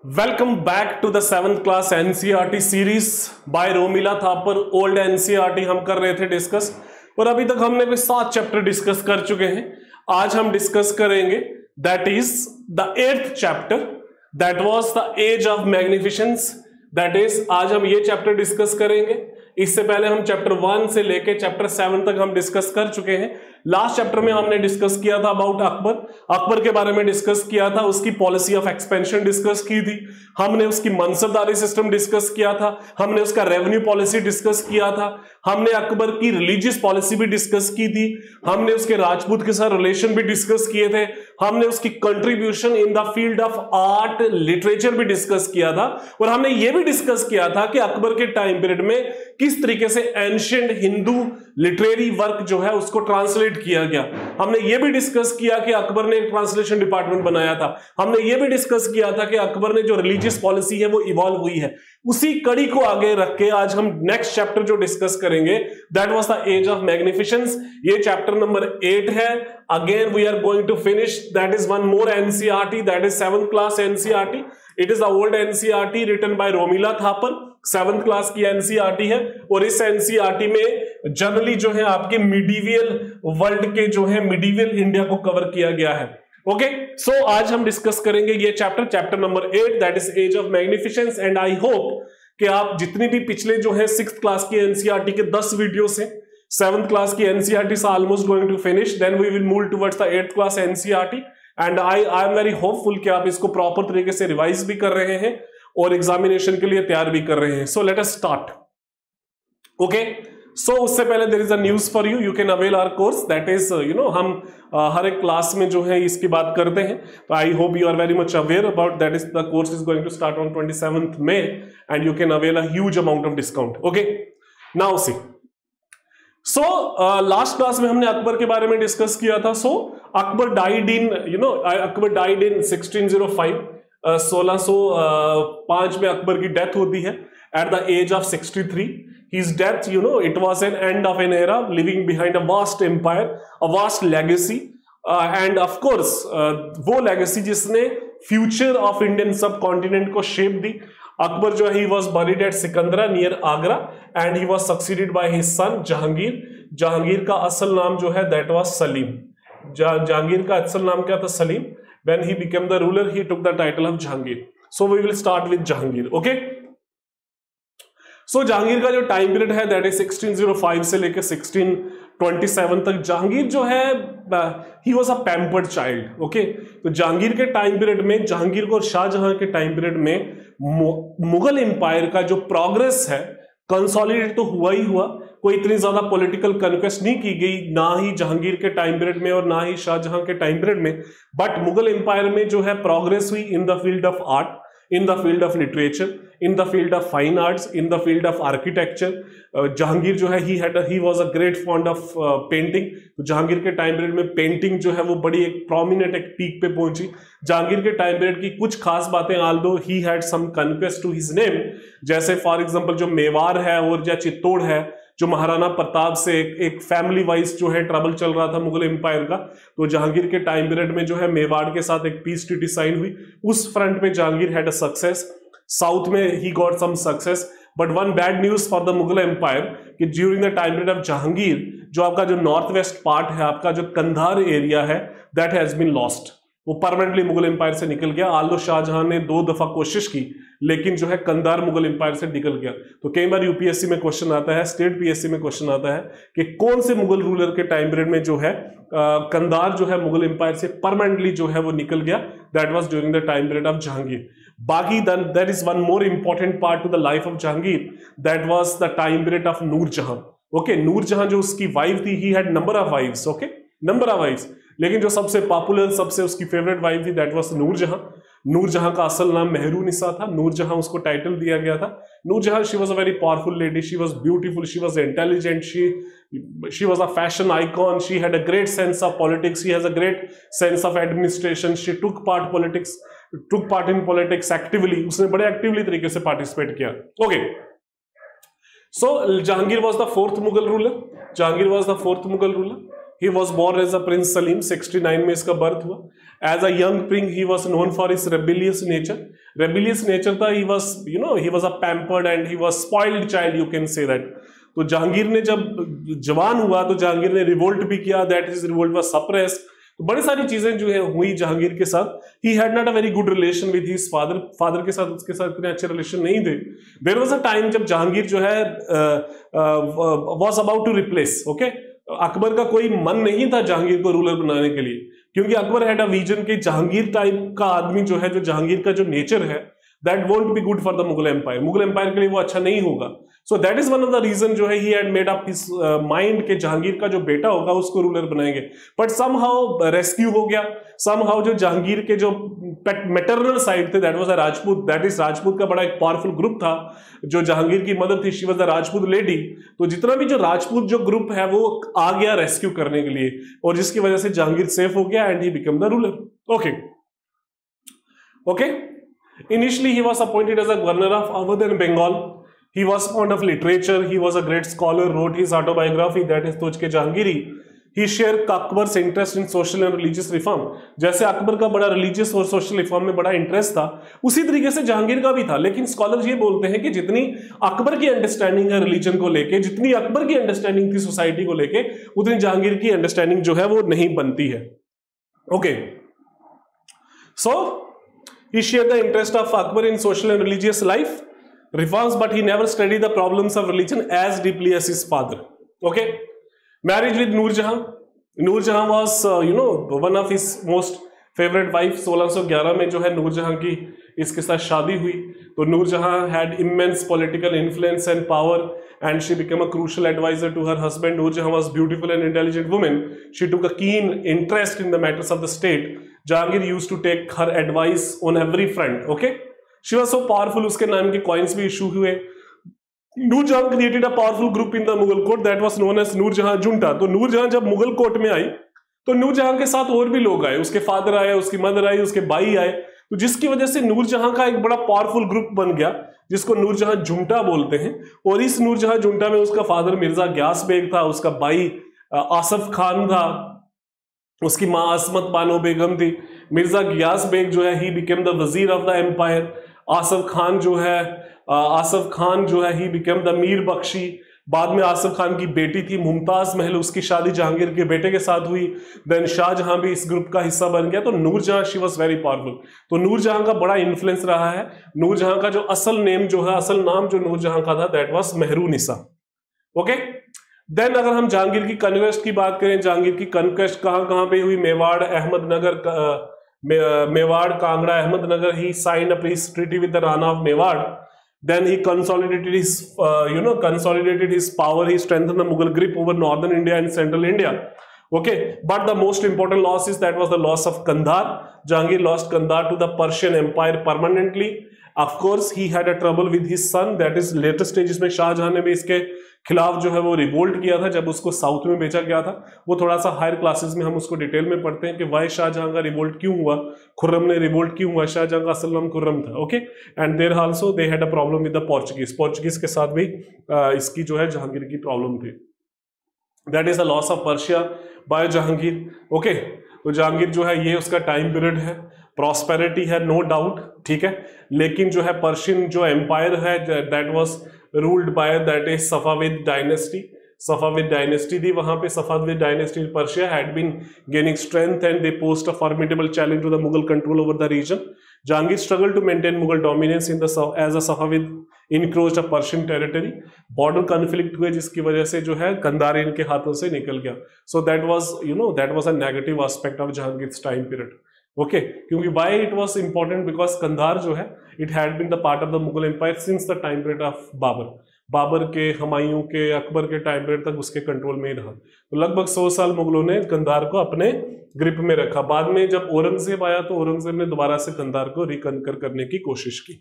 Welcome back to the 7th class NCERT series by Romila Thapar. Old NCERT हम कर रहे थे डिस्कस और अभी तक हमने भी 7 चैप्टर डिस्कस कर चुके हैं। आज हम डिस्कस करेंगे that is the 8th chapter that was the age of magnificence. That is आज हम ये चैप्टर डिस्कस करेंगे। इससे पहले हम चैप्टर 1 से लेके चैप्टर 7 तक हम डिस्कस कर चुके हैं। लास्ट चैप्टर में हमने डिस्कस किया था अबाउट अकबर के बारे में डिस्कस किया था, उसकी पॉलिसी ऑफ एक्सपेंशन डिस्कस की थी, हमने उसकी मनसबदारी सिस्टम डिस्कस किया था, हमने उसका रेवेन्यू पॉलिसी डिस्कस किया था, हमने अकबर की रिलीजियस पॉलिसी भी डिस्कस की थी, हमने उसके राजपूत के साथ रिलेशन भी डिस्कस किए थे, हमने उसकी contribution in the field of art literature भी डिस्कस किया था और हमने यह भी डिस्कस किया था कि अकबर के टाइम पीरियड में किस तरीके से एंशिएंट हिंदू लिटरेरी वर्क जो है उसको ट्रांसलेट किया गया। हमने यह भी डिस्कस किया कि अकबर ने एक ट्रांसलेशन डिपार्टमेंट बनाया था। हमने यह भी डिस्कस किया था कि अकबर ने जो रिलीजियस पॉलिसी है वो इवॉल्व हुई है। उसी कड़ी को आगे रख के आज हम नेक्स्ट चैप्टर जो डिस्कस करेंगे that was the age of magnificence. ये चैप्टर नंबर 8 है। Again we are going to finish that is one more NCERT, that is 7th class NCERT. It is the old NCERT written by Romila Thapar. 7th class की NCERT है और इस NCERT में generally जो है आपके मिडीवियल वर्ल्ड के जो है मिडीवियल इंडिया को कवर किया गया है। ओके, सो आज हम डिस्कस करेंगे ये chapter number 8 that is age of magnificence. And I hope कि आप जितनी भी पिछले जो है 6th क्लास की एनसीईआरटी के 10 वीडियो से 7th क्लास की एनसीईआरटी से almost going to finish, then we will move towards the 8th class NCERT. And I am very hopeful कि आप इसको प्रॉपर तरीके से रिवाइज भी कर रहे हैं और एग्जामिनेशन के लिए तैयार भी कर रहे हैं। So let us start. Okay, so उससे पहले there is a news for you, you can avail our course that is हम हर एक क्लास में जो है इसकी बात करते हैं। तो I hope you are very much aware about that is the course is going to start on 27th May and you can avail a huge amount of discount. Okay, now see, so last class में हमने अकबर के बारे में discuss किया था। So Akbar died in Akbar died in 1605। 1605 में अकबर की death होती है at the age of 63। His death, it was an end of an era, leaving behind a vast empire, a vast legacy, and of course, वो legacy जिसने future of Indian subcontinent को shape दी। अकबर जो है he was buried at Sikandra near Agra and he was succeeded by his son Jahangir. Jahangir का असल नाम जो है that was सलीम। जहांगीर का असल नाम क्या था? Salim. When he became the ruler, he took the title of Jahangir. So we will start with Jahangir. Okay? सो जहांगीर का जो टाइम पीरियड है दैट इज 1605 से लेकर 1627 तक। जहांगीर जो है he was a pampered child. Okay, तो जहांगीर के टाइम पीरियड में, जहांगीर को और शाहजहां के टाइम पीरियड में मुगल एम्पायर का जो प्रोग्रेस है कंसोलिडेट तो हुआ ही हुआ। कोई इतनी ज्यादा पॉलिटिकल कन्क्वेस्ट नहीं की गई, ना ही जहांगीर के टाइम पीरियड में और ना ही शाहजहां के टाइम पीरियड में। बट मुगल एम्पायर में जो है प्रोग्रेस हुई in the field of art, in the field of literature, in the field of fine arts, in the field of architecture। Jahangir जो है he was a great fond of painting। तो जहांगीर के time period में painting जो है वो बड़ी एक प्रोमिनेंट एक पीक पे पहुंची। जहांगीर के टाइम पीरियड की कुछ खास बातें, although he had some conquest to his name, जैसे फॉर एग्जांपल जो मेवाड़ है और या चित्तौड़ है, जो महाराणा प्रताप से एक फैमिली वाइज जो है ट्रबल चल रहा था मुगल एम्पायर का, तो जहांगीर के टाइम पीरियड में जो है मेवाड़ के साथ एक पीस ट्रीटी साइन हुई। उस फ्रंट में Jahangir had a success. South में he got some success. But one bad news for the Mughal empire कि during the time period of Jahangir जो आपका जो नॉर्थ वेस्ट पार्ट है, आपका जो कंधार एरिया है, दैट हैज बीन लॉस्ट। वो परमानेंटली मुगल एम्पायर से निकल गया। आल्दो शाहजहां ने 2 दफा कोशिश की लेकिन जो है कंधार मुगल एम्पायर से निकल गया। तो कई बार यूपीएससी में क्वेश्चन आता है, स्टेट पीएससी में क्वेश्चन आता है कि कौन से मुगल रूलर के टाइम पीरियड में जो है कंधार जो है मुगल एम्पायर से परमानेंटली जो है वो निकल गया। That was during the time period of Jahangir. बाकी there is one more important part to the life of Jahangir, that was the time period of Nurjahan. Okay, Nurjahan जो उसकी वाइफ थी, he had number of wifes. Okay, number of wifes, लेकिन जो सबसे popular, सबसे उसकी favourite wife थी दैट वाज नूरजहां। नूरजहां का असल नाम मेहरुनिसा था। नूरजहां उसको टाइटल दिया गया था। Nurjahan, she was a very powerful lady, she was beautiful, she was intelligent, she was a fashion icon, she had a great sense of politics, she has a great sense of administration, she took part in politics actively। उसने बड़े actively तरीके से participate किया। Okay, so Jahangir was the 4th Mughal ruler. Jahangir was the 4th Mughal ruler. He was born as a Prince Salim, 69 में इसका birth हुआ. As a young prince, he was known for his rebellious nature. Rebellious nature था, he was, he was a pampered and he was spoiled child, you can say that. तो जहांगीर ने जब जवान हुआ तो जहांगीर ने रिवोल्ट भी किया, that his revolt was suppressed. तो बड़ी सारी चीजें जो है हुई जहांगीर के साथ. He had not a very good relation with his father. Father के साथ उसके साथ इतने अच्छे रिलेशन नहीं थे. There was a time जब जहांगीर जो है was about to replace, okay? Akbar का कोई मन नहीं था जहांगीर को रूलर बनाने के लिए, क्योंकि अकबर हैड अ विजन कि जहांगीर टाइप का आदमी जो है, जो जहांगीर का जो नेचर है, that won't be good for the Mughal empire. Mughal empire के लिए वो अच्छा नहीं होगा. So that is one of the reason जो है he had made up his mind के जहांगीर का जो बेटा होगा उसको रूलर बनाएंगे. बट समहाउ रेस्क्यू हो गया. समहाउ जो जहांगीर के जो मैटरनल साइड थे, that was a Rajput, that is Rajput का बड़ा एक पावरफुल ग्रुप था जो जहांगीर की मदर थी, she was the Rajput lady. तो जितना भी जो राजपूत जो ग्रुप है वो आ गया रेस्क्यू करने के लिए, और जिसकी वजह से जहांगीर सेफ हो गया and he become the ruler. Okay. Initially, he was appointed as a governor of Awadh and Bengal. He was fond of literature. He was a great scholar. Wrote his autobiography, that is Tuzuk Jahangiri. He shared Akbar's interest in social and religious reform. जैसे अकबर का बड़ा religious और social reform में बड़ा interest था, उसी तरीके से जहांगीर का भी था. लेकिन स्कॉलर्स ये बोलते हैं कि जितनी अकबर की अंडरस्टैंडिंग है रिलीजन को लेके, जितनी अकबर की अंडरस्टैंडिंग थी सोसाइटी को लेके, उतनी जहांगीर की अंडरस्टैंडिंग जो है वो नहीं बनती है. Okay. So he shared the interest of Akbar in social and religious life reforms, but he never studied the problems of religion as deeply as his father. Okay. Marriage with Noor Jahan. Noor Jahan was one of his most favorite wife. 1611 में जो है नूर जहां की इसके साथ शादी हुई. तो नूर जहां had immense political influence and power, and she became a crucial advisor to her husband. Noor Jahan was beautiful and intelligent woman. She took a keen interest in the matters of the state. Jahangir used to take her advice on every front. Okay, she was so powerful. उसके नाम के coins भी issue हुए. नूर जहां created a powerful group in the Mughal court that was known as नूर जहां junta. तो नूर जहां जब मुगल कोर्ट में आई तो नूर जहां के साथ और भी लोग आए. उसके फादर आए, उसकी मदर आई, उसके भाई आए. तो जिसकी वजह से नूर जहां का एक बड़ा पावरफुल ग्रुप बन गया जिसको नूर जहां जुंटा बोलते हैं. और इस नूर जहां जुंटा में उसका फादर मिर्जा ग्यास बेग था, उसका भाई आसफ खान था, उसकी मां असमत बानो बेगम थी. मिर्जा गियास बेग जो है ही बिकेम द वजीर of the empire. Asaf Khan जो है ही बिकेम द मीर बख्शी. बाद में आसफ खान की बेटी थी मुमताज महल, उसकी शादी जहांगीर के बेटे के साथ हुई. देन शाहजहां भी इस ग्रुप का हिस्सा बन गया. तो नूर जहां शी वाज वेरी पावरफुल. तो नूर जहां का बड़ा इन्फ्लुएंस रहा है. नूर जहां का जो असल नाम जो नूर जहां का था, that was Mehrunissa. Okay. Then अगर हम जहांगीर की कन्क्वेस्ट की बात करें, जहांगीर की कन्क्वेस्ट कहां पे हुई? Mewar, Kangra, Ahmednagar. He signed a peace treaty with the Rana of Mewar. Then he consolidated his power. He strengthened the Mughal grip over northern India and central India. Okay, but the most important loss was the loss of Kandhar. Jahangir lost Kandhar to the Persian Empire permanently. Of course, he had a trouble with his son. That is later stages में शाहजहां ने भी इसके खिलाफ जो है वो revolt किया था जब उसको साउथ में भेजा गया था. वो थोड़ा सा हायर क्लासेस में हम उसको डिटेल में पढ़ते हैं कि वाई शाहजहां का रिवोल्ट क्यों हुआ, खुर्रम ने रिवोल्ट क्यों हुआ. शाहजहां का असल नाम खुर्रम था. Okay. And there also they had a problem with the Portuguese के साथ भी इसकी जो है जहांगीर की प्रॉब्लम थी. That is the loss of Persia by Jahangir. Okay. तो जहांगीर जो है ये उसका टाइम पीरियड है. प्रॉस्पेरिटी है, नो डाउट, ठीक है. लेकिन जो है पर्शियन जो एम्पायर है, that was ruled by that is Safavid dynasty. Safavid dynasty थी वहां पे. Safavid dynasty Persia had been gaining strength and they post a formidable challenge to the Mughal control over the region. Jahangir struggle to maintain Mughal dominance in the age a Safavid encroached a Persian territory. Border conflict हुए जिसकी वजह से जो है कंधार इनके हाथों से निकल गया. So that was a negative aspect of Jahangir's time period. Okay. क्योंकि why it was important? Because Kandahar जो है it had been the part of the Mughal empire since the time period of Babur के, हुमायूं के, अकबर के टाइम पीरियड तक उसके कंट्रोल में ही रहा. तो लगभग 100 साल मुगलों ने कंधार को अपने ग्रिप में रखा. बाद में जब औरंगजेब आया तो औरंगजेब ने दोबारा से कंधार को रिकनकर करने की कोशिश की.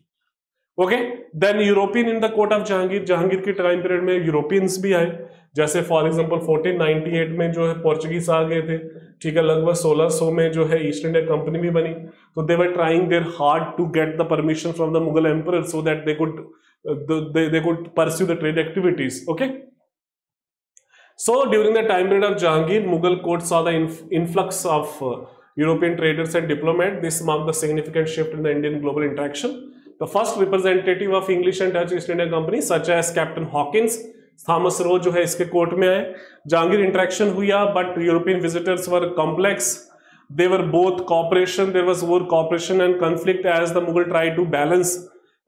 Okay. Then European in the court of Jahangir. Jahangir के टाइम पीरियड में यूरोपियंस भी आए. जैसे फॉर एग्जांपल 1498 में जो है पोर्चुगीज आ गए थे, ठीक है. लगभग 1600 में जो है ईस्ट इंडिया कंपनी भी बनी. तो they were trying their hard to get the permission from the Mughal emperor so that they could pursue the trade activities. Okay. So during the time period of Jahangir, Mughal court saw the influx of European traders and diplomats. This marked the significant shift in the Indian global interaction. The first representative of English and Dutch East India Company, such as Captain Hawkins, Thomas Roe जो है इसके court में आए. Jahangir interaction हुआ, but European visitors were complex. They were both cooperation. There was more cooperation and conflict as the Mughal tried to balance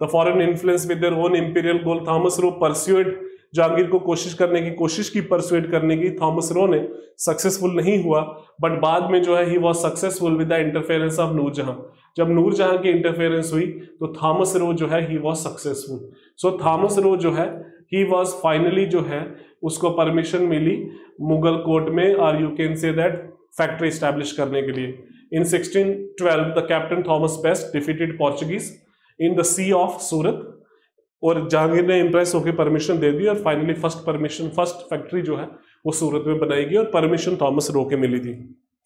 the foreign influence with their own imperial goal. Thomas Roe pursued Jahangir को कोशिश की persuade करने की. Thomas Roe ने successful नहीं हुआ, but बाद में जो है he was successful with the interference of Nurjahan. जब नूरजहां की इंटरफेरेंस हुई तो थॉमस रो जो है he was successful. So Thomas Roe जो है ही वाज फाइनली जो है उसको परमिशन मिली मुगल कोर्ट में, और you can say that factory establish करने के लिए. In 1612 the captain Thomas Best defeated Portuguese in the sea of Surat, और जहांगीर ने इंप्रेस होकर परमिशन दे दी, और फाइनली फर्स्ट फैक्ट्री जो है वो सूरत में बनाई गई, और परमिशन थॉमस रो के मिली थी.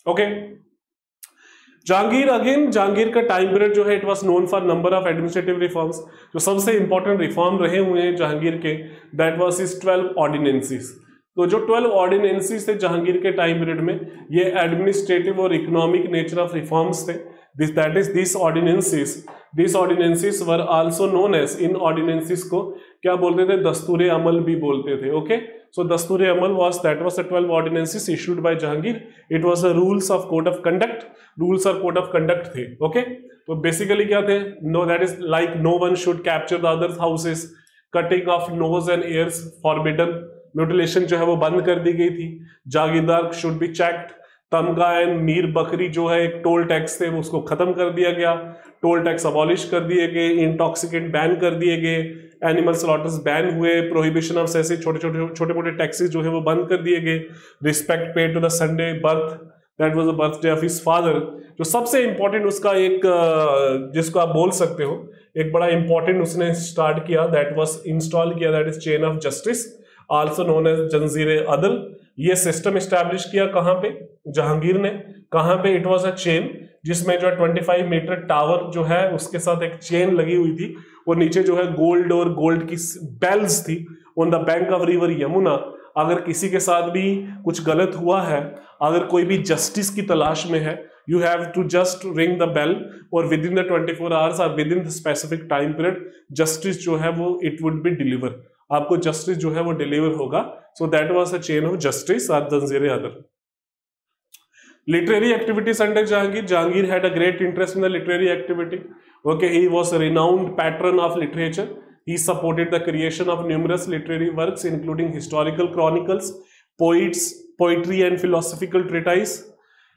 ओके. जहांगीर का टाइम पीरियड जो है it was known for number of administrative reforms. जो सबसे इंपॉर्टेंट रिफॉर्म रहे हुए हैं जहांगीर के, दैट वाज हिज 12 ऑर्डिनेंसेस. तो जो 12 ऑर्डिनेंसेस थे जहांगीर के टाइम पीरियड में, ये एडमिनिस्ट्रेटिव और इकोनॉमिक नेचर ऑफ रिफॉर्म्स थे. These ordinances were also known as, in ordinances को क्या बोलते थे, दस्तूर अमल भी बोलते थे. Okay. So Dastur Amal was the 12 ordinances issued by Jahangir. It was the rules of code of conduct. Rules और कोड ऑफ कंडक्ट थे. ओके. तो बेसिकली क्या थे, no that is like no one should capture the others houses, cutting of nose and ears forbidden, mutilation जो है वो बंद कर दी गई थी. जागीरदार शुड बी चेक्ड. तमगा एंड मीर बकरी जो है एक टोल टैक्स थे उसको खत्म कर दिया गया. टोल टैक्स अबॉलिश कर दिए गए. इंटॉक्सिकेंट बैन कर दिए गए. एनिमल स्लॉटर्स बैन हुए. प्रोहिबिशन ऑफ ऐसे छोटे मोटे टैक्सेस जो है वो बंद कर दिए गए. Respect paid to the Sunday birth, that was the birthday of his father. जो सबसे इंपॉर्टेंट उसका एक जिसको आप बोल सकते हो एक बड़ा इंपॉर्टेंट उसने स्टार्ट किया, दैट वाज इंस्टॉल किया, that is chain of justice, also known as जंजीर अदल. ये सिस्टम एस्टैब्लिश किया कहां पे, जहांगीर ने. कहां पे, इट वाज अ चेन जिसमें जो है 25 मीटर टावर जो है उसके साथ एक चेन लगी हुई थी, और नीचे जो है गोल्ड और गोल्ड की बेल्स थी on the bank of river Yamuna. अगर किसी के साथ भी कुछ गलत हुआ है, अगर कोई भी जस्टिस की तलाश में है, you have to just ring the bell, और विद इन द 24 आवर्स और within the specific time period justice जो है वो इट वुड बी डिलीवर. आपको जस्टिस जो है वो डिलीवर होगा. So that was a chain of justice और जंजीर अदल. Literary activities under Jahangir. Jahangir had a great interest in the literary activity. Okay, he was a renowned patron of literature. He supported the creation of numerous literary works, including historical chronicles, poetry and philosophical treatise.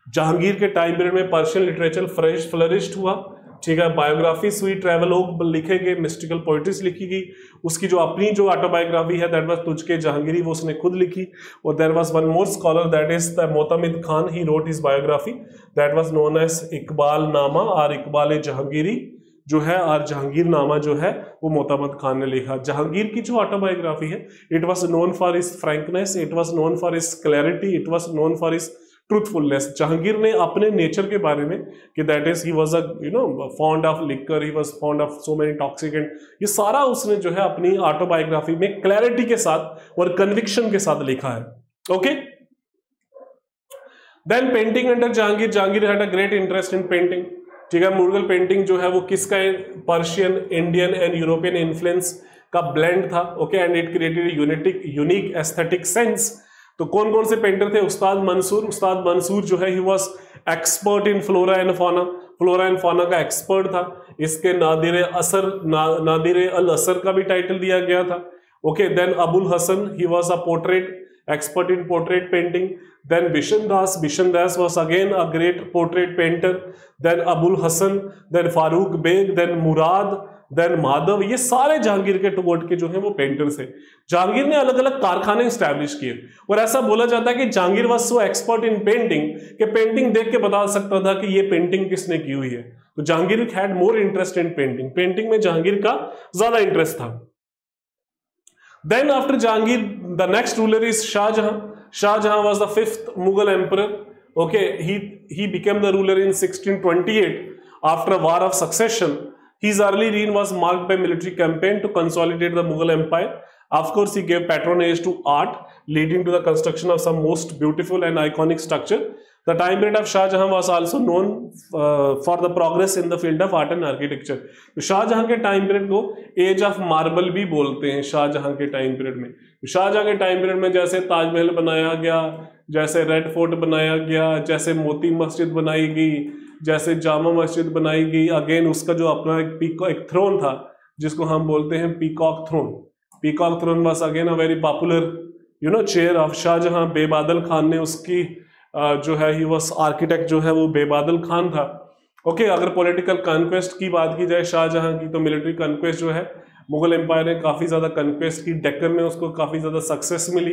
Jahangir के time period में Persian literature flourished हुआ. ठीक है. Biographies हुई, travelogue लिखे गए, mystical poetries लिखी गई. उसकी जो अपनी जो ऑटोबायोग्राफी है दैट वाज तुझके जहांगीरी, वो उसने खुद लिखी. और there was one more scholar that is the Motamid Khan. He wrote his biography that was known as Iqbal Nama और इकबाल जहांगीरी जो है, और जहांगीर नामा जो है वो मोतमिद खान ने लिखा. जहांगीर की जो ऑटोबायोग्राफी है it was known for his frankness, it was known for his clarity, it was known for his truthfulness. Jahangir ने अपने नेचर के बारे में कि that is he was a fond of liquor, he was fond of so many toxicant, ये सारा उसने जो है अपनी ऑटोबायोग्राफी में क्लैरिटी के साथ और कन्विक्शन के साथ लिखा है. Okay. Then painting under Jahangir. Jahangir had a great interest in painting. ठीक है. मुगल पेंटिंग जो है वो किसका है, Persian, Indian and European influence का ब्लेंड था. Okay. And it created unique aesthetic sense. तो कौन कौन से पेंटर थे, उस्ताद मंसूर जो है he was expert in flora and fauna का एक्सपर्ट था. इसके नादिर अल असर का भी टाइटल दिया गया था. Okay. Then Abul Hasan, he was a portrait expert in portrait painting. Then Bishan Das was again a great portrait painter. Then Abul Hasan, then Farooq Beg, then Murad, then Madhav. ये सारे जहांगीर के टुगोट के जो हैं वो पेंटर्स हैं. जहांगीर ने अलग अलग कारखाने स्टैब्लिश किए, और ऐसा बोला जाता है कि Jahangir was so expert in painting कि पेंटिंग देख के बता सकता था कि ये पेंटिंग किसने की हुई है. तो Jahangir had more interest in painting में जहांगीर का ज्यादा इंटरेस्ट था. Then after Jahangir the next ruler is Shahjahan was the 5th Mughal emperor. Okay. he became the ruler in 1628 after a war of succession. His early reign was marked by military campaign to consolidate the Mughal Empire. Of course, he gave patronage to art, leading to the construction of some most beautiful and iconic structure. The time period of Shah Jahan was also known for the progress in the field of art and architecture. तो शाहजहां के time period को as of marble भी बोलते हैं. शाहजहां के time period में, शाहजहां के time period में जैसे ताजमहल बनाया गया, जैसे रेड फोर्ट बनाया गया, जैसे मोती मस्जिद बनाई गई, जैसे जामा मस्जिद बनाई गई. अगेन उसका जो अपना एक थ्रोन था जिसको हम बोलते हैं peacock throne. Peacock throne was again a very popular chair of Shahjahan. Bebadal Khan ने उसकी जो है ही वॉज आर्किटेक्ट जो है वो बेबादल खान था. ओके, अगर पॉलिटिकल कॉन्क्वेस्ट की बात की जाए शाहजहां की, तो मिलिट्री कॉन्क्वेस्ट जो है मुगल एम्पायर ने काफी ज्यादा कॉन्क्वेस्ट की. डेक्कन में उसको काफी ज्यादा सक्सेस मिली.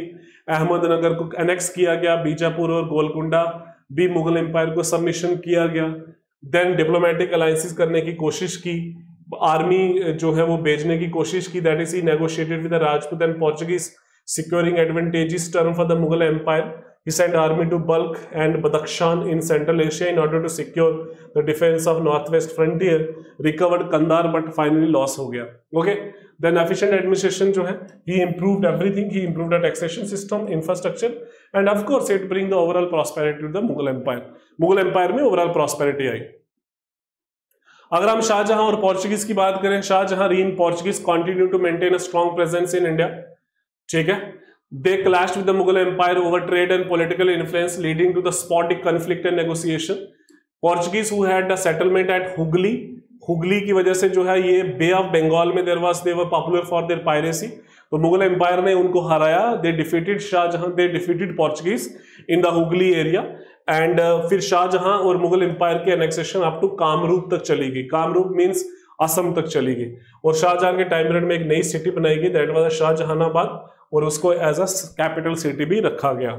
अहमदनगर को एनेक्स किया गया, बीजापुर और गोलकुंडा भी मुगल एम्पायर को सबमिशन किया गया. देन डिप्लोमेटिक अलायंसेस करने की कोशिश की, आर्मी जो है वो भेजने की कोशिश की. That is he negotiated with the Rajput and Portuguese, securing advantages term for the Mughal empire. He sent army to Balkh and Badakhshan in Central Asia in order to secure the defense of northwest frontier. Recovered Kandahar but finally loss हो गया. Okay, then efficient administration जो है, he improved everything. He improved the taxation system, infrastructure, and of course it bring the overall prosperity to the Mughal Empire. Mughal empire में overall prosperity आई. अगर हम शाहजहां और Portuguese की बात करें, Shahjahan reign Portuguese continue to maintain a strong presence in India. ठीक है. They clashed with the Mughal Empire over trade and political influence, leading to the sporadic conflict and negotiation. Portuguese who had a settlement at Hooghly, Hooghly की वजह से जो है ये बे of Bengal में they were popular for their piracy. तो Mughal empire ने उनको हराया. They defeated Shahjahan, they defeated Portuguese in the Hooghly area. And फिर शाहजहां और मुगल एम्पायर की एनेक्सेशन अप टू कामरूप तक चली गई. कामरूप मीन्स असम तक चली गई. और शाहजहां के टाइम पीरियड में एक नई सिटी बनाई गई, दैट वाज शाहजहानाबाद, और उसको एज अ कैपिटल सिटी भी रखा गया.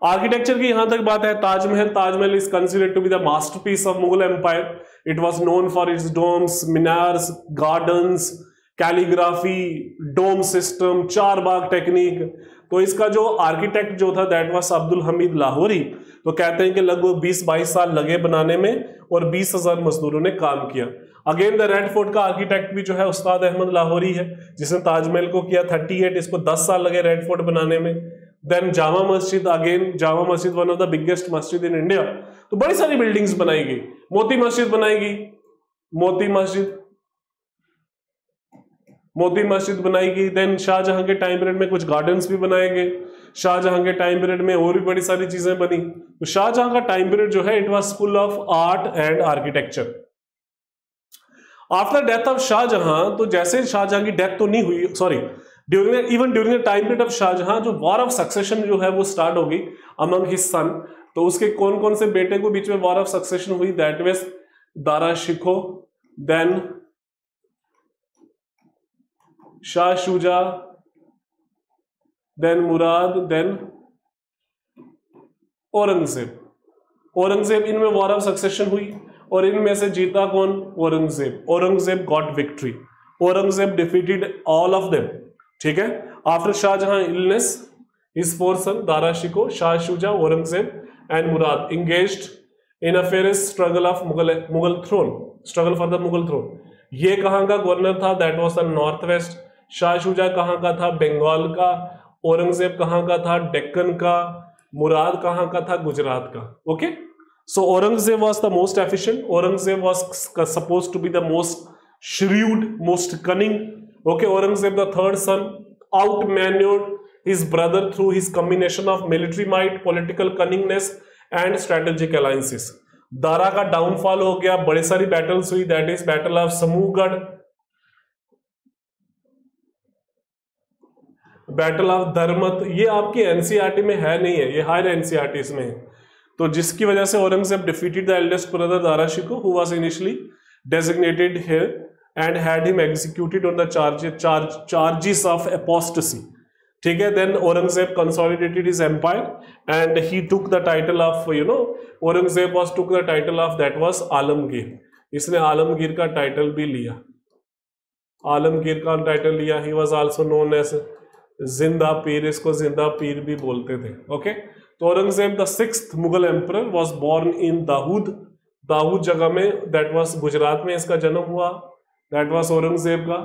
आर्किटेक्चर की यहां तक बात है, Tajmahal. Tajmahal is considered to be the masterpiece of Mughal empire. It was known for its domes, minars, gardens, calligraphy, dome system, charbagh technique. तो इसका जो आर्किटेक्ट जो था दैट वाज अब्दुल हमीद लाहौरी. तो कहते हैं कि लगभग 20-22 साल लगे बनाने में और 20,000 मजदूरों ने काम किया. अगेन द रेड फोर्ट का आर्किटेक्ट भी जो है उस्ताद अहमद लाहौरी है, जिसने ताजमहल को किया 38. इसको 10 साल लगे रेड फोर्ट बनाने में. Then Jama Masjid, again Jama Masjid one of the biggest मस्जिद इन इंडिया. तो बड़ी सारी बिल्डिंग्स बनाई गई. मोती मस्जिद बनाई गई, मोती मस्जिद बनाई गई. देन शाहजहां के टाइम पीरियड में कुछ गार्डन्स भी बनाए गए. शाहजहां के टाइम पीरियड में और भी बड़ी सारी चीजें बनी. तो शाहजहां का टाइम पीरियड जो है it was full of art and architecture. After death of Shahjahan, तो जैसे शाहजहां की डेथ तो नहीं हुई, sorry, during the time period of Shahjahan जो वॉर ऑफ सक्सेशन जो है वो स्टार्ट होगी अमंग हिज सन. तो उसके कौन कौन से बेटे को बीच में वॉर ऑफ सक्सेशन हुई, that was Dara Shikoh, then Shah Shuja, then Murad, then Aurangzeb. Aurangzeb इनमें वॉर ऑफ सक्सेशन हुई और इनमें से जीता कौन, Aurangzeb. Aurangzeb got victory. Aurangzeb defeated all of them. ठीक है. After Shahjahan illness, his four son Dara Shikoh, Shah Shuja, Aurangzeb and Murad engaged in a fierce struggle of Mughal throne, struggle for the Mughal throne. ये कहां का गवर्नर था, that was the north west. Shah Shuja कहां का था, बंगाल का. औरंगजेब कहां का था, डेक्कन का. मुराद कहां का था, गुजरात का. Okay. So Aurangzeb was the most efficient. Aurangzeb was supposed to be the most shrewd, most cunning. Okay, Aurangzeb the third son outmaneuvered his brother through his combination of military might, political cunningness and strategic alliances. Dara का downfall हो गया, बड़ी सारी battles हुई, that is battle of Samugarh, battle of Dharmat. ये आपकी NCERT में है नहीं है, ये हायर एनसीईआरटीज में है. तो जिसकी वजह से Aurangzeb defeated the eldest brother Dara Shikoh, who was initially designated heir and had him executed on the charges of apostasy. ठीक है. Then Aurangzeb consolidated his empire and he took the title of Aurangzeb was took the title of that was Alamgir. इसने आलमगीर का title भी लिया, आलमगीर का title लिया. He was also known as जिंदा पीर, इसको जिंदा पीर भी बोलते थे. ओके. तो Aurangzeb the sixth Mughal emperor was born in Daud, Daud जगह में, दैट वाज गुजरात में इसका जन्म हुआ. दैट वाज औरंगजेब का.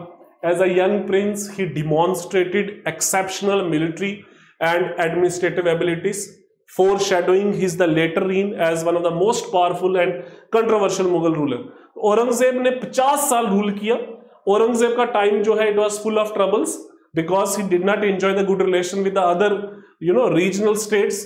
As a young prince, he demonstrated exceptional military and administrative abilities, foreshadowing his the later reign as one of the most powerful and controversial Mughal ruler. Aurangzeb ने 50 साल rule किया. औरंगजेब का time जो है, it was full of troubles because he did not enjoy the good relation with the other, regional states.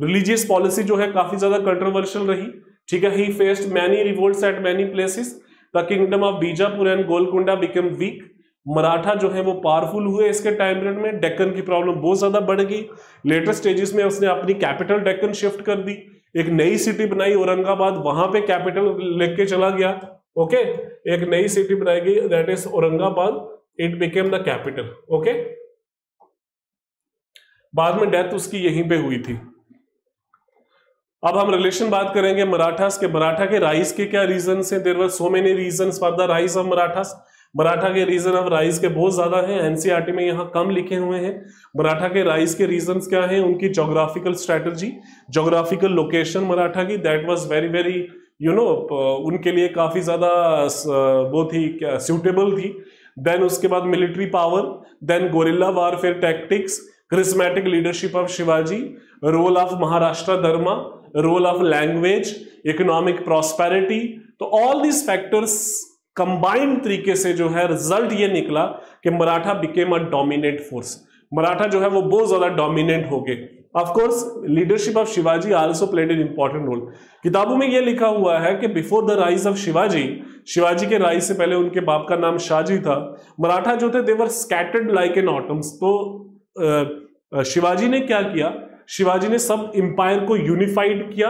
Religious policy जो है काफी ज्यादा controversial रही. ठीक है, he faced many revolts at many places. The kingdom of Bijapur and Golconda became weak. Maratha जो है वो पावरफुल हुए इसके टाइम पीरियड में. डेक्कन की प्रॉब्लम बहुत ज्यादा बढ़ गई. लेटर स्टेजेस में उसने अपनी कैपिटल डेक्कन शिफ्ट कर दी, एक नई सिटी बनाई औरंगाबाद, वहां पे कैपिटल लेके चला गया. ओके, एक नई सिटी बनाई गई, that is Aurangabad. It became the capital. Okay, बाद में डेथ उसकी यहीं पे हुई थी. अब हम रिलेशन बात करेंगे मराठास के. मराठा के राइज के क्या रीजंस हैं? There were so many reasons for the rise of Marathas. Maratha के रीजन ऑफ राइज के बहुत ज्यादा हैं. एनसीईआरटी में यहाँ कम लिखे हुए हैं. मराठा के राइज के रीजंस क्या हैं? उनकी geographical strategy, geographical location Maratha की, दैट वाज वेरी वेरी उनके लिए काफी ज्यादा वो थी, सूटेबल थी. देन उसके बाद military power, then guerrilla warfare tactics, charismatic leadership of Shivaji, role of Maharashtra dharma, role of language, economic prosperity. तो ऑल दीज फैक्टर्स कंबाइंड तरीके से जो है रिजल्ट ये निकला कि Maratha became a dominant force. Maratha जो है वो बहुत ज्यादा डोमिनेंट हो गए. Of course leadership of Shivaji also played an important role. किताबों में ये लिखा हुआ है कि before the rise of Shivaji, Shivaji के राइज से पहले उनके बाप का नाम शाहजी था, मराठा जो थे दे वर स्कैटर्ड लाइक एन ऑटम्स. तो शिवाजी ने क्या किया? शिवाजी ने सब इंपायर को यूनिफाइड किया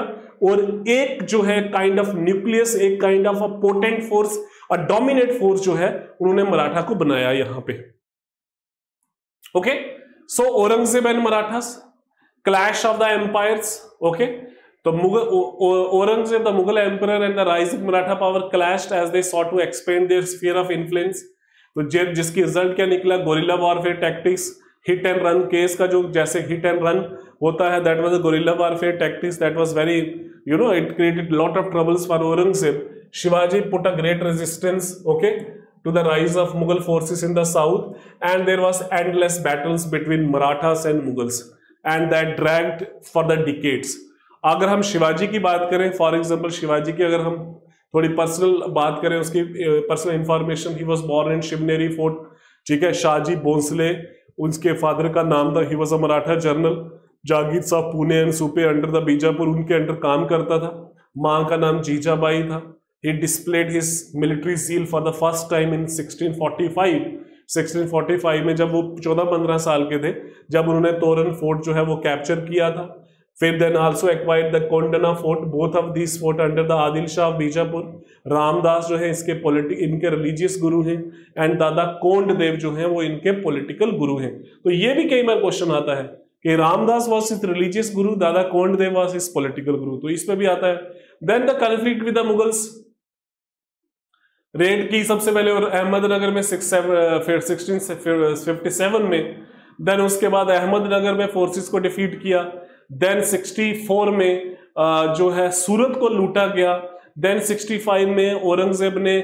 और एक जो है काइंड ऑफ न्यूक्लियस, एक kind of a potent force, a dominate force जो है उन्होंने मराठा को बनाया यहां पे. Okay, so Aurangzeb and Marathas, clash of the empires. Okay, तो Aurangzeb the Mughal emperor and the rising Maratha power clashed as they sought to expand their sphere of influence. तो जिसकी रिजल्ट क्या निकला? Guerrilla warfare tactics, hit and run case का जो जैसे hit and run होता है, that was a gorilla warfare tactics, that was very it created lot of troubles for Aurangzeb. Shivaji put a great resistance, okay, to the rise of Mughal forces in the south, and there was endless battles between Marathas and Mughals, and that dragged for the decades. अगर हम शिवाजी की बात करें, for example Shivaji की अगर हम थोड़ी personal बात करें, उसकी personal information, he was born in Shivneri fort. ठीक है, शाहजी भोंसले उसके फादर का नाम था. He was a Maratha general. Jagir साहब Pune and Supe under the Bijapur, उनके अंडर काम करता था. माँ का नाम जीजाबाई था. He displayed his military zeal for the first time in 1645. 1645 में जब वो 14-15 साल के थे, जब उन्होंने तोरण फोर्ट जो है वो कैप्चर किया था. फिर then also acquired the Kondana fort. Both of this fort under the Adil Shah of Bijapur. Ramdas जो है इनके रिलीजियस गुरु हैं, एंड दादा कोंड देव जो है वो इनके पॉलिटिकल गुरु हैं. तो ये भी कई बार क्वेश्चन आता है कि रामदास वॉज हिज रिलीजियस गुरु, दादा कोंड देव वॉज हिज पॉलिटिकल गुरु. तो इस पे भी आता है. Then the conflict with the Mughals. Raid की सबसे पहले और अहमदनगर में 1657 में. देन उसके बाद अहमदनगर में फोर्सेस को डिफीट किया. देन 64 में जो है सूरत को लूटा गया. देन 65 में औरंगजेब ने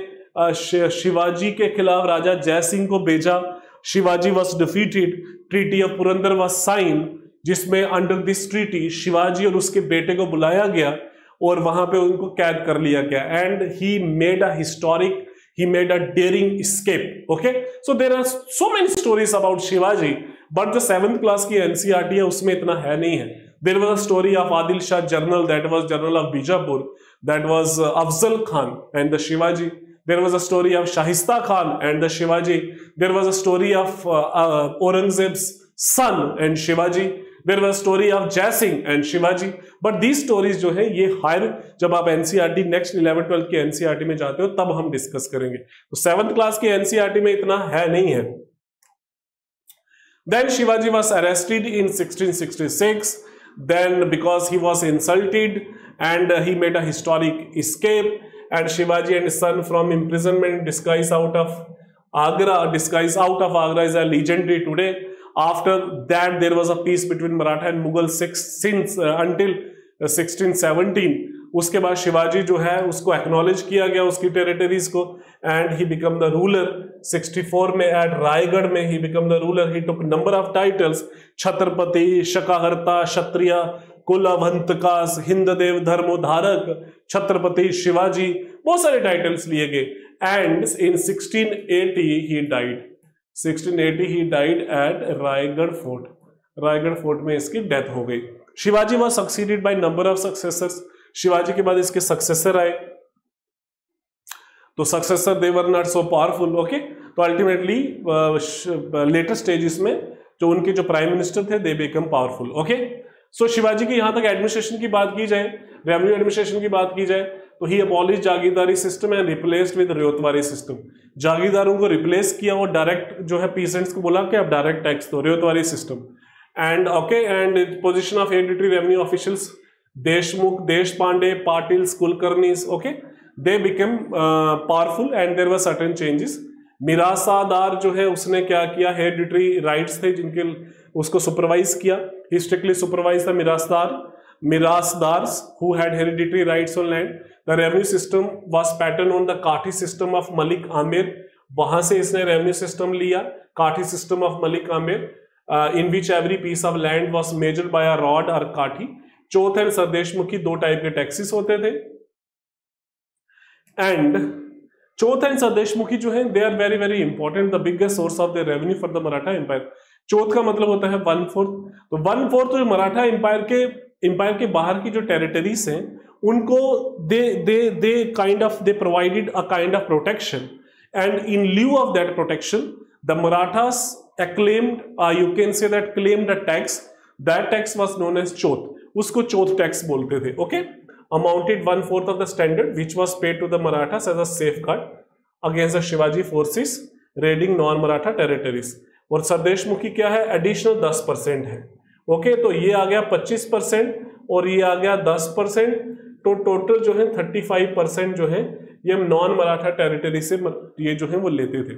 शिवाजी के खिलाफ राजा जय सिंह को भेजा. Shivaji was defeated. Treaty of Purandar was sign, जिसमें अंडर दिस ट्रीटी शिवाजी और उसके बेटे को बुलाया गया और वहां पे उनको कैद कर लिया गया. And he made a historic, he made a daring escape. Okay, so there are so many stories about Shivaji, but the 7th class की NCERT है उसमें इतना है नहीं है. There was a story of Adil Shah general, that was general of Bijapur, that was Afzal Khan and the Shivaji. There was a story of Shahista Khan and the Shivaji. There was a story of Aurangzeb's son and Shivaji. There was a story of Jai Singh and Shivaji. But these stories जो है ये higher, जब आप NCERT next 11-12 की NCERT में जाते हो तब हम डिस्कस करेंगे. तो 7th क्लास की NCERT में इतना है नहीं है. Then Shivaji was arrested in 1666. Then because he was insulted and he made a historic escape, and Shivaji and his son from imprisonment disguised out of Agra is a legendary today. After that, there was a peace between Maratha and Mughal until 1617. उसके बाद शिवाजी जो है उसको acknowledge किया गया उसकी territories को, and he become the ruler. 64 में एट रायगढ़ में he become the ruler. He took number of titles, Chhatrapati, Shakakarta, Kshatriya, Kulavantas, हिंददेव, धर्मोद्धारक, छत्रपति शिवाजी, बहुत सारे टाइटल्स लिए गए। And in 1680 he died. 1680 he died at Raigad fort. Raigad fort में इसकी डेथ हो गई। Shivaji was succeeded by number of successors. Shivaji के बाद इसके सक्सेसर आए, तो successor they were not so powerful. Okay, तो अल्टीमेटली लेटर स्टेजेस में जो उनके जो प्राइम मिनिस्टर थे दे बिकम पावरफुल। ओके, सो शिवाजी की यहां तक एडमिनिस्ट्रेशन की बात की जाए, रेवेन्यू एडमिनिस्ट्रेशन की बात की जाए, तो he abolish jagirdari system and replaced with ryotwari system. जागीरदारों को रिप्लेस किया और डायरेक्ट जो है पीसेंट्स को बोला कि आप डायरेक्ट टैक्स दो, ryotwari system. And okay, and position of hereditary revenue officials, Deshmukh, Deshpande, Patil, Kulkarni, okay, they become powerful and there were certain changes. Mirasdar जो है उसने क्या किया, हेरिडिटरी राइट्स थे जिनके उसको सुपरवाइज किया, he strictly supervise the mirasdars who had hereditary rights on land. The revenue system was patterned on the काठी system of मलिक आमिर। वहां से इसने रेवेन्यू सिस्टम लिया, काठी system of Malik Aamir, in which every piece of land was measured by a rod or काठी। चौथ and sardeshmukhi दो type के taxes होते थे। एंड चौथ एंड सरदेशमुखी जो है they are very very important, the biggest source of the revenue for the Maratha empire. Chauth का मतलब होता है 1/4। तो 1/4 जो मराठा एम्पायर के बाहर की जो टेरिटरीज हैं उनको they kind of they provided a kind of protection, and in lieu of that protection the Marathas acclaimed, you can say that claimed a tax, that tax was known as चौथ, उसको चौथ tax बोलते थे। Okay, amounted 1/4 of the standard which was paid to the Marathas as a safeguard against the Shivaji forces raiding non-Maratha territories। और सरदेशमुखी क्या है, additional 10% है। Okay, तो ये आ गया 25% और ये आ गया 10%, तो टोटल जो है 35% जो है ये नॉन मराठा टेरिटरी से ये जो है वो लेते थे।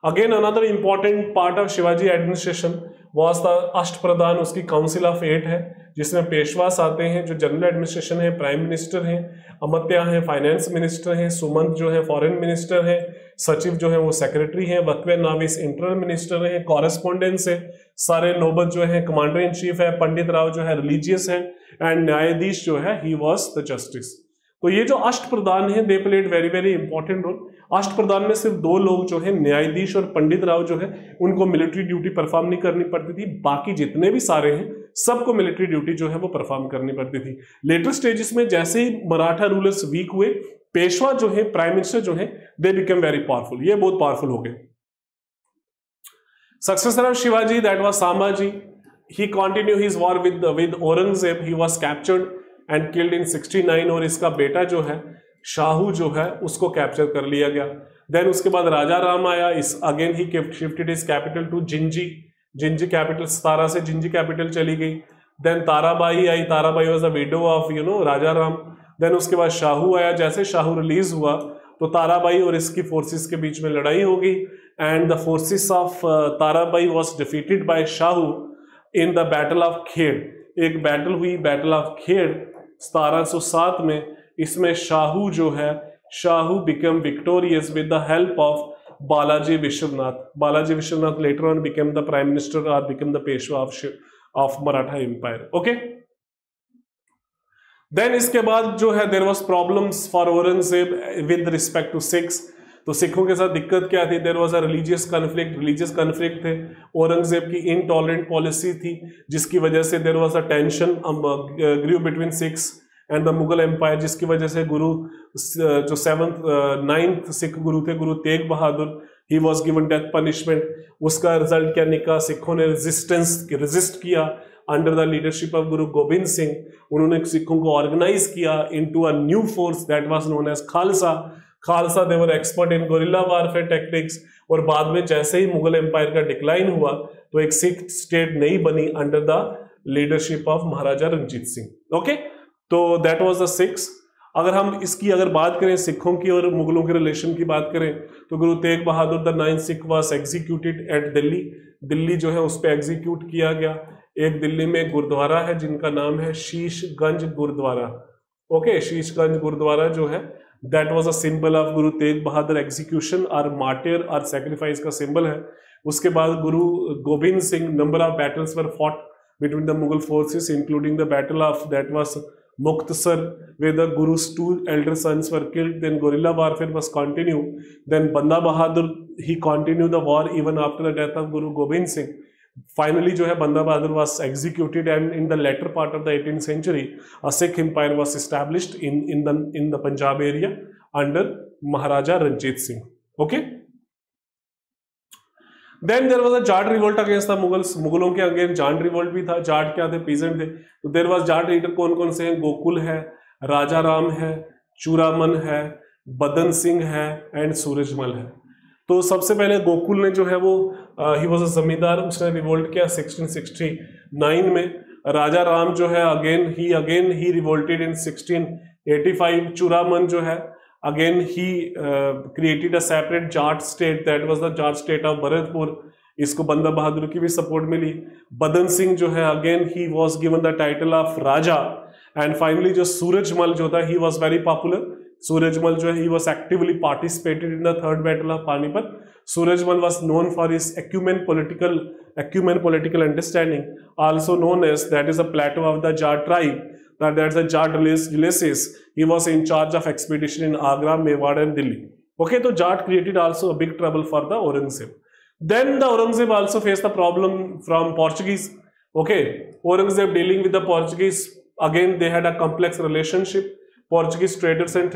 Again another important part of Shivaji administration was the ashtapradhan, उसकी काउंसिल ऑफ 8 है जिसमें पेशवास आते हैं जो जनरल एडमिनिस्ट्रेशन है, प्राइम मिनिस्टर हैं, अमत्या है फाइनेंस मिनिस्टर हैं, सुमंत जो है फॉरेन मिनिस्टर है, सचिव जो है वो सेक्रेटरी है, वक्वे नाविस इंटरनल मिनिस्टर है, कॉरेस्पॉन्डेंस है, सारे नौबत जो है कमांडर इन चीफ है, पंडित राव जो है रिलीजियस है, एंड न्यायाधीश जो है ही वाज द जस्टिस। तो ये जो अष्टप्रधान है they played very very important role. Ashtapradhan में सिर्फ 2 लोग जो है न्यायाधीश और पंडित राव जो है उनको मिलिट्री ड्यूटी परफॉर्म नहीं करनी पड़ती थी, बाकी जितने भी सारे हैं सबको मिलिट्री ड्यूटी जो है वो परफॉर्म करनी पड़ती थी। लेटर स्टेजेस में जैसे ही मराठा रूलर्स वीक हुए, पेशवा जो है प्राइम मिनिस्टर जो है दे बिकम वेरी पावरफुल, ये बहुत पावरफुल हो गए। Successor of Shivaji that was Sambhaji, he continue his war with Aurangzeb, he was captured and killed in 69, और इसका बेटा जो है शाहू जो है उसको कैप्चर कर लिया गया। देन उसके बाद राजा राम आया, इस again he shifted his capital to Jinji, Jinji capital, 17 से जिंजी कैपिटल चली गई। देन ताराबाई आई, Tarabai was the widow of Raja Ram. Then उसके बाद शाहू आया, जैसे शाहू रिलीज हुआ तो ताराबाई और इसकी फोर्सेस के बीच में लड़ाई हो गई, and the forces of Tarabai was defeated by Shahu in the battle of Khed. एक बैटल हुई, बैटल ऑफ खेड़ 1707 में, इसमें शाहू जो है Shahu become victorious with the help of Balaji Vishwanath. Balaji Vishwanath later on become the prime minister और become the Peshwa of Maratha empire. Okay, then इसके बाद जो है there was problems for Aurangzeb with respect to Sikhs. तो सिखों के साथ दिक्कत क्या थी, there was a religious conflict थे, औरंगजेब की इनटॉलरेंट पॉलिसी थी जिसकी वजह से there was a tension grew between Sikhs and the Mughal empire, जिसकी वजह से गुरु जो 9th सिख गुरु थे, Guru Tegh Bahadur, he was given death punishment. उसका रिजल्ट क्या निकला, सिखों ने रेजिस्ट किया under the leadership of Guru Gobind Singh. उन्होंने सिखों को ऑर्गेनाइज किया into a new force that was known as Khalsa. Khalsa they were expert in guerrilla warfare tactics, और बाद में जैसे ही मुगल एम्पायर का डिक्लाइन हुआ तो एक सिख स्टेट नई बनी under the leadership of Maharaja Ranjit Singh. Okay, तो दैट वाज द सिक्स। अगर हम इसकी बात करें सिखों की और मुगलों के रिलेशन की बात करें तो Guru Tegh Bahadur the 9th Sikh was executed at Delhi. Delhi जो है उस पर एग्जीक्यूट किया गया। एक दिल्ली में गुरुद्वारा है जिनका नाम है शीशगंज गुरुद्वारा। ओके, शीशगंज गुरुद्वारा जो है that was a symbol of Guru Tegh Bahadur execution और मार्टियर और सेक्रीफाइस का सिंबल है। उसके बाद Guru Gobind Singh, number of battles were fought between the Mughal forces including the battle of that was Muktasar, where the Guru's 2 elder sons were killed. Then guerrilla warfare was continued. Then Banda Bahadur, he continued the war even after the death of Guru Gobind Singh. Finally, जो है Banda Bahadur was executed, and in the latter part of the 18th century, a Sikh empire was established in the Punjab area under Maharaja Ranjit Singh. Okay. Then there was a Jat revolt against the Mughals. मुगलों के against Jat revolt भी था। जाट क्या थे? Peasant थे। तो there was Jat leader कौन कौन से हैं? गोकुल है, राजा राम है, चूरामन है, बदन सिंह है एंड सूरजमल है। तो सबसे पहले गोकुल ने जो है वो ही वॉज अ जमींदार, उसने रिवोल्ट किया 1669 में। राजा राम जो है अगेन ही रिवोल्टेड इन 1685। चूरामन जो है again he created a separate Jat state, that was the Jat state of Bharatpur. इसको बंदा बहादुर की भी सपोर्ट मिली। बदन सिंह जो है again he was given the title of Raja. And finally जो सूरजमल जो था he was very popular। Surajmal जो है he was actively participated in the third battle of Panipat। Surajmal was known for his acumen political understanding, also known as that is a plateau of the Jat tribe, that's the Jat Ulysses. He was in charge of expedition in Agra, Mewar and Delhi. Okay, so Jat created also a big trouble for the Aurangzeb. Then the Aurangzeb also faced the problem from Portuguese. Okay, Aurangzeb dealing with the Portuguese, again they had a complex relationship. Portuguese traders, and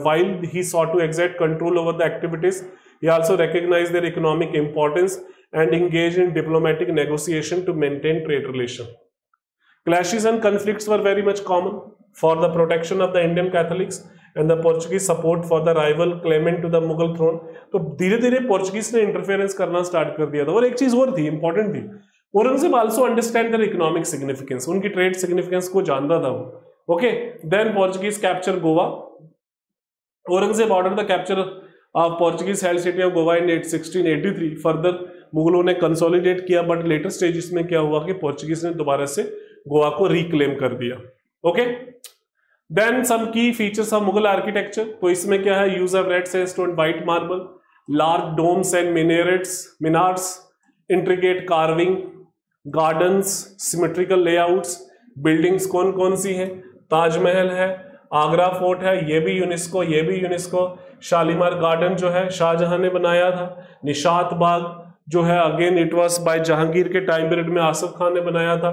while he sought to exert control over the activities, he also recognized their economic importance and engaged in diplomatic negotiation to maintain trade relations. Clashes and conflicts were very much common. For the protection of the Indian Catholics and the Portuguese support for the rival claimant to the Mughal throne, तो धीरे धीरे Portuguese ने interference करना start कर दिया था। और एक चीज और थी, इंपॉर्टेंट थी, Aurangzeb also understand their economic significance, उनकी ट्रेड सिग्निफिकेंस को जानता था वो। Okay, then Portuguese capture Goa. Aurangzeb order the capture of Portuguese held city of Goa in 1683। Further मुगलों ने कंसोलिडेट किया, बट लेटर स्टेजेस में क्या हुआ कि पोर्चुगीज ने दोबारा से गोवा को रिक्लेम कर दिया। ओके, देन सम की फीचर्स ऑफ मुगल आर्किटेक्चर। तो इसमें क्या है? Use of red sandstone, white marble, large domes and minars, intricate carving, gardens, symmetrical layouts. Buildings कौन कौन सी हैं? ताजमहल है, आगरा फोर्ट है, ये भी यूनेस्को। शालीमार गार्डन जो है शाहजहां ने बनाया था। निशात बाग जो है again it was by Jahangir के टाइम पीरियड में आसिफ खान ने बनाया था।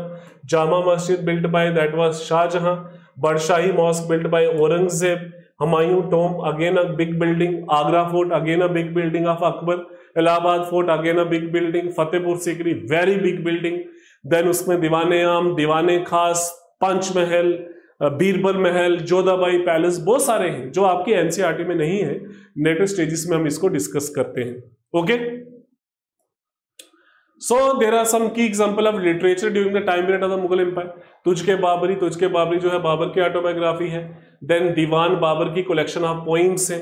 Jama Masjid built by that was Shahjahan. Badshahi mosque built by Aurangzeb. Humayun tomb again a big building. Agra fort again a big building of Akbar. Allahabad fort again a big building. Fatehpur Sikri very big building. Then उसमें दीवाने आम, दीवाने खास, पंचमहल, बीरबल महल, Jodha Bai palace, बहुत सारे हैं जो आपकी एनसीईआरटी में नहीं है। लेटेस्ट स्टेजेस में हम इसको डिस्कस करते हैं। Okay, so there are some key example of literature during the time period of the Mughal Empire. Tuzuk-e Baburi जो है बाबर की ऑटोबायोग्राफी है। देन दीवान बाबर की कलेक्शन ऑफ पोइम्स है।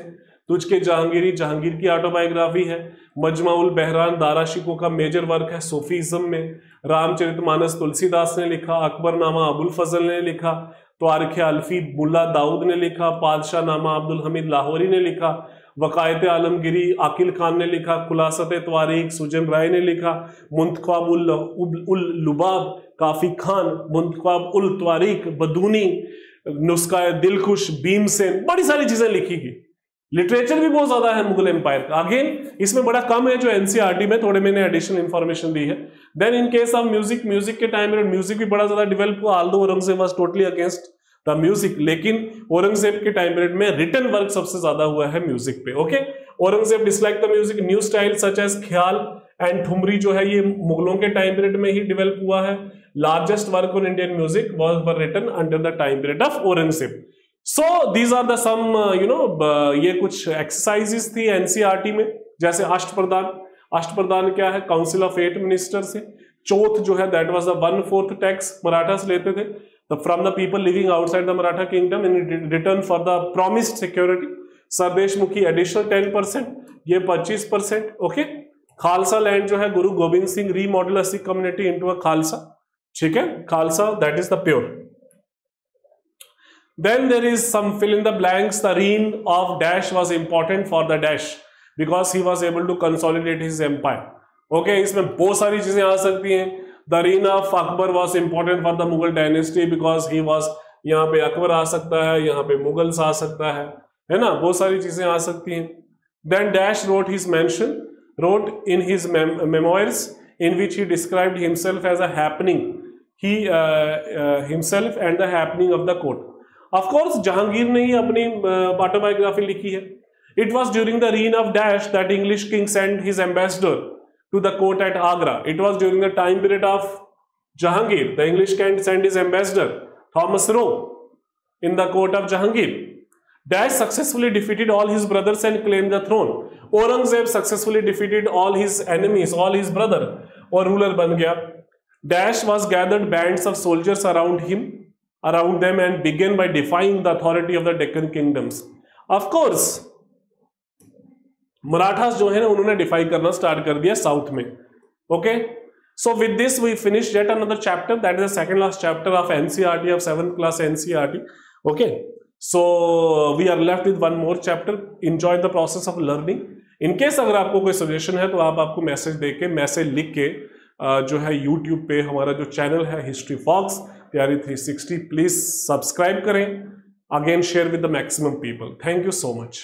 तुझके जहांगीर की ऑटोबायोग्राफी है। मजमाउल बहरान दारा शिकोह का मेजर वर्क है सूफीज्म में। रामचरितमानस तुलसीदास ने लिखा। अकबरनामा अबुल फजल ने लिखा। तारिख अल्फी मुल्ला दाऊद ने लिखा। पादशाह नामा अब्दुल हमीद लाहौरी ने लिखा। वकायत आलमगिरी आकिल खान ने लिखा। खुलासत तवारीख सुजन राय ने लिखा। मुंतख्वाब उल लुबाब काफी खान। मुंतख्वाब उल तवारीख बदूनी। नुस्खा दिलखुश भीमसेन, बड़ी सारी चीजें लिखी गई। लिटरेचर भी बहुत ज्यादा है मुगल एम्पायर का। अगेन इसमें बड़ा कम है जो एनसीईआरटी में, थोड़े मैंने एडिशनल इंफॉर्मेशन दी है। Then in case of music के टाइम में म्यूजिक भी बड़ा ज्यादा डेवलप हुआ। Although Aurangzeb was totally against the music, लेकिन औरंगजेब के टाइम पीरियड में रिटन वर्क सबसे ज्यादा हुआ है म्यूजिक पे। Okay, Aurangzeb dislike the music. New style such as khayal and thumri जो है ये मुगलों के टाइम पीरियड में ही डेवलप हुआ है। Largest work on Indian music was written under the time period of Aurangzeb. So these are the some ये कुछ एक्सरसाइजेस थी एनसीईआरटी में, जैसे अष्टप्रधान क्या है? काउंसिल ऑफ 8 मिनिस्टर्स है। चौथ जो है that was the 1/4 tax Marathas लेते थे from the people living outside the Maratha kingdom in return for the promised security. Sardeshmukhi additional 10%, ये 25%। ओके, खालसा लैंड जो है Guru Gobind Singh remodel a Sikh community into a Khalsa. ठीक है, Khalsa that is the pure. Then there is some fill in the blanks. The reign of Dash was important for the Dash because he was able to consolidate his empire. Okay, इसमें बहुत सारी चीजें आ सकती हैं. The reign of Akbar was important for the Mughal dynasty because he was, यहाँ पे अकबर आ सकता है, यहाँ पे मुगल्स आ सकता है ना, बहुत सारी चीजें आ सकती हैं. Then Dash wrote in his memoirs in which he described himself as a happening. Himself and the happening of the court. Of course, Jahangir ने ही अपनी ऑटोबायोग्राफी लिखी है. It was during the reign of Dash that English king sent his ambassador to the court at Agra. It was during the time period of Jahangir. The English king sent his ambassador Thomas Roe in the court of Jahangir. Dash successfully defeated all his brothers and claimed the throne. Aurangzeb successfully defeated all his enemies, all his brother, और ruler बन गया. Dash was gathered bands of soldiers around them and began by defying the authority of the Deccan kingdoms. Of course, Marathas जो है ना उन्होंने DeFi करना start कर दिया साउथ में. Okay, so with this we finished yet another chapter, that is the second last chapter of NCERT, of 7th class NCERT. Okay, so we are left with one more chapter. Enjoy the process of learning. In case अगर आपको कोई suggestion है तो आप आपको message देके, message लिख के जो है YouTube पे हमारा जो चैनल है हिस्ट्री फॉक्स तैयारी 360, प्लीज सब्सक्राइब करें. Again share with the maximum people. Thank you so much.